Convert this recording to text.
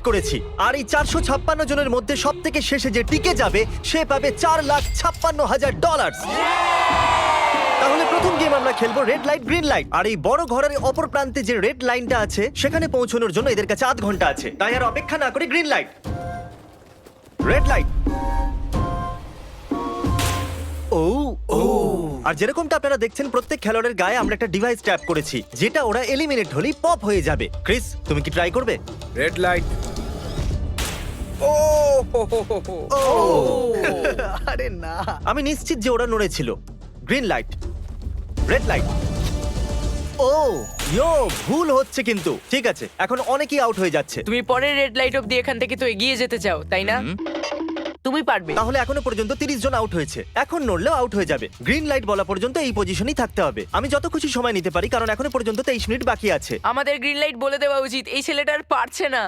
করেছি। আর এই 456 জনের মধ্যে সব থেকে শেষে যে টিকে যাবে সে পাবে $4,56,000। তাহলে প্রথম গেম আমরা খেলবো রেড লাইট গ্রিন লাইট। আর এই বড় ঘরের অপর প্রান্তে যে রেড লাইনটা আছে সেখানে পৌঁছানোর জন্য এদের কাছে 8 ঘন্টা আছে। তাই আর অপেক্ষা না করে গ্রিন লাইট, রেড লাইট। ও ও আর যেরকমটা আপনারা দেখছেন প্রত্যেক খেলোয়াড়ের গায়ে আমরা একটা ডিভাইস ট্যাপ করেছি যেটা ওরা এলিমিনেট হলেই পপ হয়ে যাবে। ক্রিস, তুমি কি ট্রাই করবে? Red light. ও হো হো হো হো। ও আরে না, আমি নিশ্চিত যে ওরা নড়েছিল। Green light, red light. ও ইয়ো, ভুল হচ্ছে কিন্তু। ঠিক আছে, এখন অনেকেই আউট হয়ে যাচ্ছে। তুমি পরের রেড লাইট অব্দি এখান থেকে তো এগিয়ে যেতে চাও, তাই না? তুমি পারবে। তাহলে এখনো পর্যন্ত 30 জন আউট হয়েছে। এখন নড়লেও আউট হয়ে যাবে। গ্রিন লাইট বলা পর্যন্ত এই পজিশনেই থাকতে হবে। আমি যত খুশি সময় নিতে পারি কারণ এখনো পর্যন্ত 23 মিনিট বাকি আছে। আমাদের গ্রিন লাইট বলে দেওয়া উচিত, এই ছেলেটা আর পারছে না।